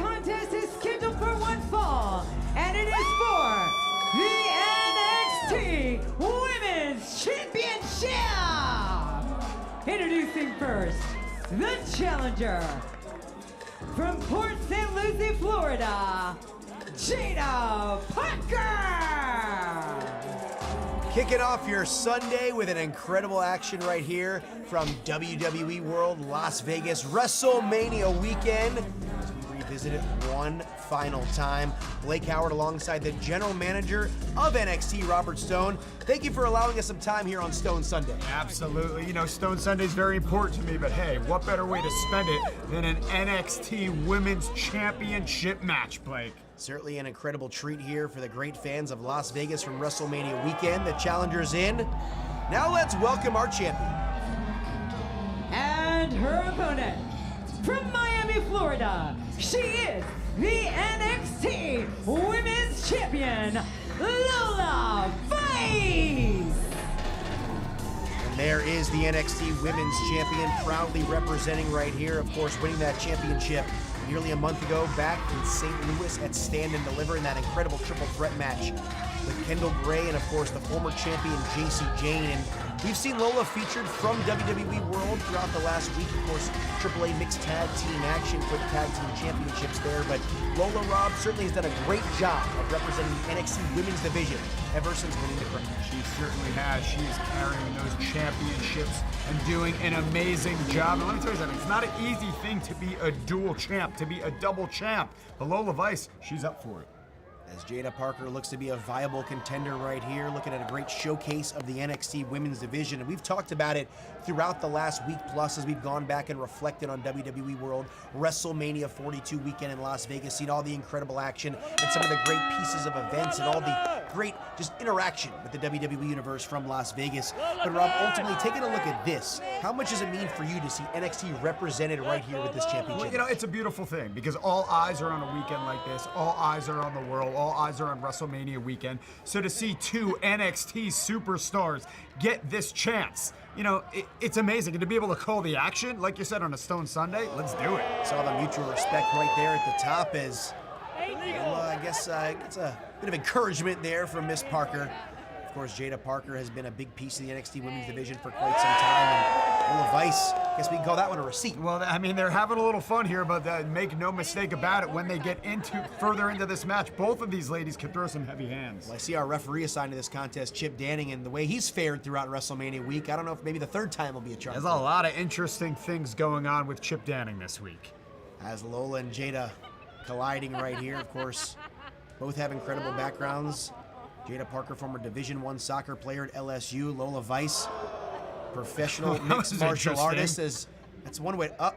contest is scheduled for one fall, and it is for the NXT Women's Championship! Introducing first, the challenger, from Port St. Lucie, Florida, Jada Parker! Kicking off your Sunday with an incredible action right here from WWE World Las Vegas WrestleMania weekend. As we revisit it one final time. Blake Howard alongside the general manager of NXT, Robert Stone. Thank you for allowing us some time here on Stone Sunday. Absolutely. You know, Stone Sunday is very important to me, but hey, what better way to spend it than an NXT Women's Championship match, Blake? Certainly an incredible treat here for the great fans of Las Vegas from WrestleMania weekend. The challenger's in. Now let's welcome our champion. And her opponent, from Miami, Florida, she is the NXT Women's Champion, Lola Vice! And there is the NXT Women's Champion, proudly representing right here, of course, winning that championship nearly a month ago back in St. Louis at Stand and Deliver in that incredible triple threat match with Kendall Gray and, of course, the former champion Jacy Jayne. And we've seen Lola featured from WWE World throughout the last week. Of course, AAA mixed tag team action for the tag team championships there. But Lola, Rob, certainly has done a great job of representing the NXT Women's division ever since winning the crown. She certainly has. She is carrying those championships and doing an amazing job. And let me tell you something, it's not an easy thing to be a dual champ, to be a double champ. But Lola Vice, she's up for it. As Jada Parker looks to be a viable contender right here, looking at a great showcase of the NXT Women's Division. And we've talked about it throughout the last week plus as we've gone back and reflected on WWE World WrestleMania 42 weekend in Las Vegas, seen all the incredible action and some of the great pieces of events and all the great just interaction with the WWE Universe from Las Vegas. But Rob, ultimately taking a look at this, how much does it mean for you to see NXT represented right here with this championship? Well, you know, it's a beautiful thing because all eyes are on a weekend like this. All eyes are on the world. All eyes are on WrestleMania weekend. So to see two NXT superstars get this chance, you know, it's amazing. And to be able to call the action, like you said, on a Stone Sunday, let's do it. Saw the mutual respect right there at the top as, well, I guess it's a bit of encouragement there from Miss Parker. Of course, Jada Parker has been a big piece of the NXT Women's Division for quite some time. And Lola Vice, I guess we can call that one a receipt. Well, I mean, they're having a little fun here, but make no mistake about it, when they get further into this match, both of these ladies can throw some heavy hands. Well, I see our referee assigned to this contest, Chip Danning, and the way he's fared throughout WrestleMania week, I don't know if maybe the third time will be a charm. There's a lot of interesting things going on with Chip Danning this week. As Lola and Jada colliding right here, of course, both have incredible backgrounds. Jada Parker, former Division I soccer player at LSU. Lola Vice, professional mixed martial artist. That's one way up.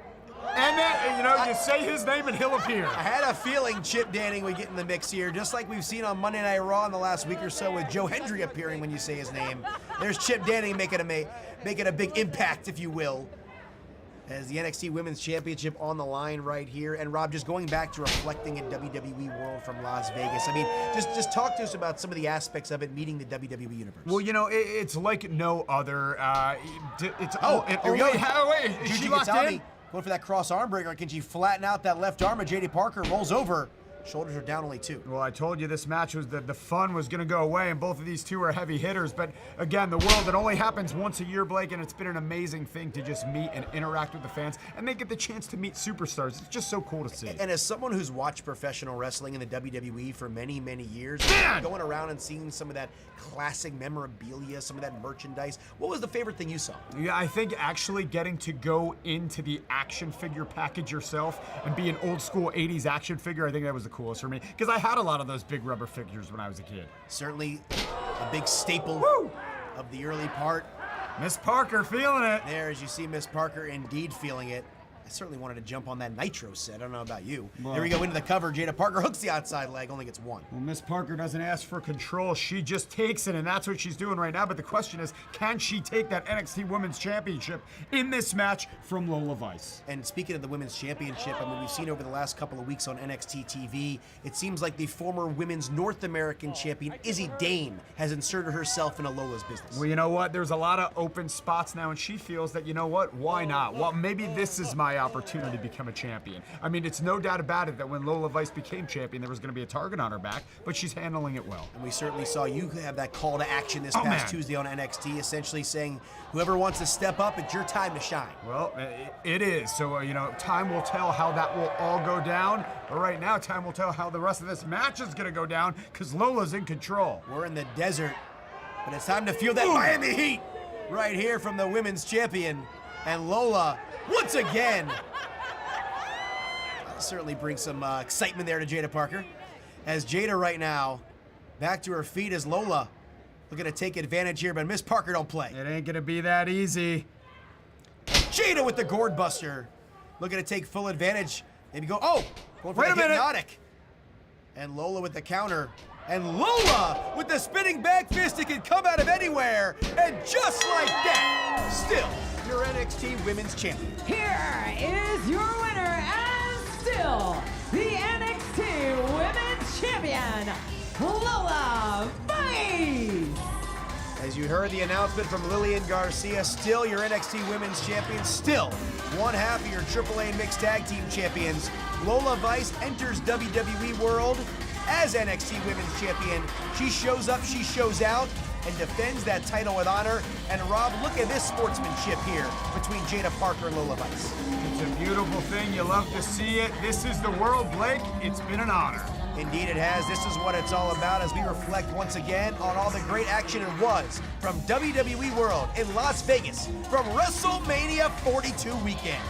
And then, you know, you say his name and he'll appear. I had a feeling Chip Danning would get in the mix here, just like we've seen on Monday Night Raw in the last week or so with Joe Hendry appearing when you say his name. There's Chip Danning making a big impact, if you will, as the NXT Women's Championship on the line right here. And Rob, just going back to reflecting at WWE World from Las Vegas, I mean, just talk to us about some of the aspects of it meeting the WWE Universe. Well, you know, it's like no other. Here we go. Wait, is she locked in? Going for that cross arm breaker. Can she flatten out that left arm? And Jada Parker rolls over. Shoulders are down only 2. Well, I told you this match was the fun was going to go away, and both of these two are heavy hitters. But again, the world, it only happens once a year, Blake, and it's been an amazing thing to just meet and interact with the fans, and they get the chance to meet superstars. It's just so cool to see. And as someone who's watched professional wrestling in the WWE for many, many years, going around and seeing some of that classic memorabilia, some of that merchandise, what was the favorite thing you saw? Yeah, I think actually getting to go into the action figure package yourself and be an old school 80s action figure, I think that was the coolest for me, because I had a lot of those big rubber figures when I was a kid. Certainly a big staple of the early part. Miss Parker feeling it. There, as you see Miss Parker indeed feeling it. I certainly wanted to jump on that Nitro set. I don't know about you. Well, there we go into the cover. Jada Parker hooks the outside leg, only gets 1. Well, Miss Parker doesn't ask for control. She just takes it, and that's what she's doing right now. But the question is, can she take that NXT Women's Championship in this match from Lola Vice? And speaking of the Women's Championship, I mean, we've seen over the last couple of weeks on NXT TV, it seems like the former Women's North American Champion, Izzy Dane, has inserted herself into Lola's business. Well, you know what? There's a lot of open spots now, and she feels that, you know what? Why not? Well, maybe this is my my opportunity to become a champion. I mean, it's no doubt about it that when Lola Vice became champion, there was going to be a target on her back, but she's handling it well. And we certainly saw you have that call to action this past man. Tuesday on NXT, essentially saying, whoever wants to step up, it's your time to shine. Well, it is. So, time will tell how that will all go down. But right now, time will tell how the rest of this match is going to go down because Lola's in control. We're in the desert, but it's time to feel that Miami heat right here from the women's champion. And Lola, once again, certainly brings some excitement there to Jada Parker. As Jada right now, back to her feet as Lola looking to take advantage here, but Miss Parker don't play. It ain't going to be that easy. Jada with the gourd buster, looking to take full advantage. Maybe go, going for Wait the a minute. hypnotic. And Lola with the counter. And Lola with the spinning back fist. It can come out of anywhere. And just like that, still your NXT Women's Champion. Here is your winner and still the NXT Women's Champion, Lola Vice. As you heard the announcement from Lillian Garcia, still your NXT Women's Champion, still one half of your AAA Mixed Tag Team Champions. Lola Vice enters WWE World as NXT Women's Champion. She shows up, she shows out, and defends that title with honor. And Rob, look at this sportsmanship here between Jada Parker and Lola Vice. It's a beautiful thing. You love to see it. This is the world, Blake. It's been an honor. Indeed it has. This is what it's all about as we reflect once again on all the great action it was from WWE World in Las Vegas from WrestleMania 42 weekend.